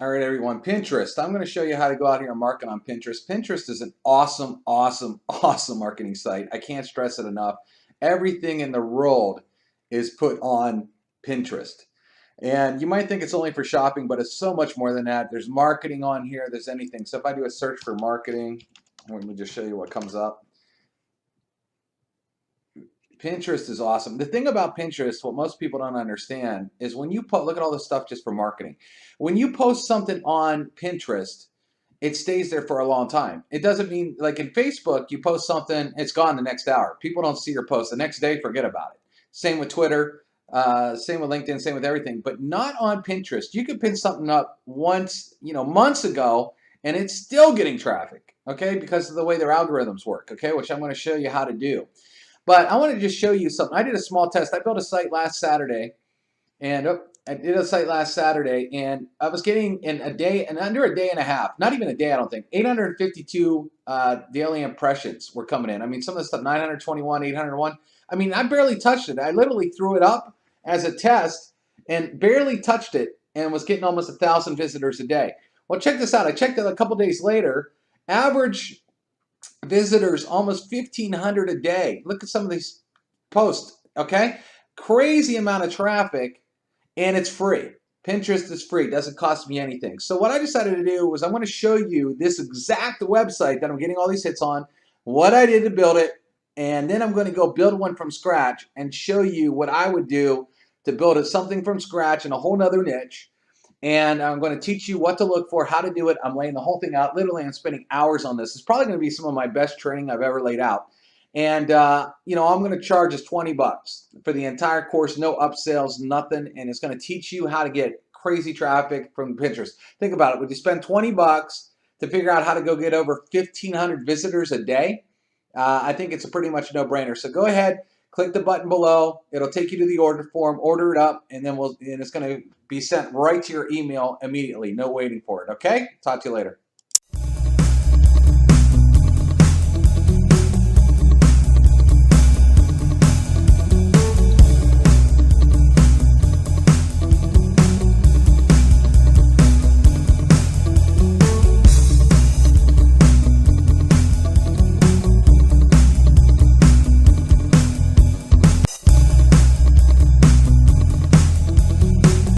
All right, everyone, Pinterest. I'm going to show you how to go out here and market on Pinterest. Pinterest is an awesome, awesome, awesome marketing site. I can't stress it enough. Everything in the world is put on Pinterest. And you might think it's only for shopping, but it's so much more than that. There's marketing on here, there's anything. So if I do a search for marketing, let me just show you what comes up. Pinterest is awesome. The thing about Pinterest, what most people don't understand, is when you look at all this stuff just for marketing. When you post something on Pinterest, it stays there for a long time. It doesn't mean, like in Facebook, you post something, it's gone the next hour. People don't see your post. The next day, forget about it. Same with Twitter, same with LinkedIn, same with everything, but not on Pinterest. You could pin something up once, months ago, and it's still getting traffic, okay, because of the way their algorithms work, okay, which I'm going to show you how to do. But I want to just show you something. I did a small test. I built a site last Saturday, and I was getting in a day, and under a day and a half, not even a day, I don't think, 852 daily impressions were coming in. I mean, some of the stuff, 921, 801. I mean, I barely touched it. I literally threw it up as a test and barely touched it and was getting almost 1,000 visitors a day. Well, check this out. I checked it a couple days later. Average visitors almost 1,500 a day. Look at some of these posts, okay? Crazy amount of traffic, and it's free. Pinterest is free, doesn't cost me anything. So what I decided to do was I want to show you this exact website that I'm getting all these hits on, what I did to build it, and then I'm going to go build one from scratch and show you what I would do to build something from scratch in a whole nother niche. And I'm going to teach you what to look for, how to do it. I'm laying the whole thing out. Literally, I'm spending hours on this. It's probably going to be some of my best training I've ever laid out. And, I'm going to charge us 20 bucks for the entire course, no upsells, nothing. And it's going to teach you how to get crazy traffic from Pinterest. Think about it. Would you spend 20 bucks to figure out how to go get over 1,500 visitors a day? I think it's a pretty much no-brainer. So go ahead. Click the button below. It'll take you to the order form. Order it up, and then it's going to be sent right to your email immediately. No waiting for it. Okay? Talk to you later.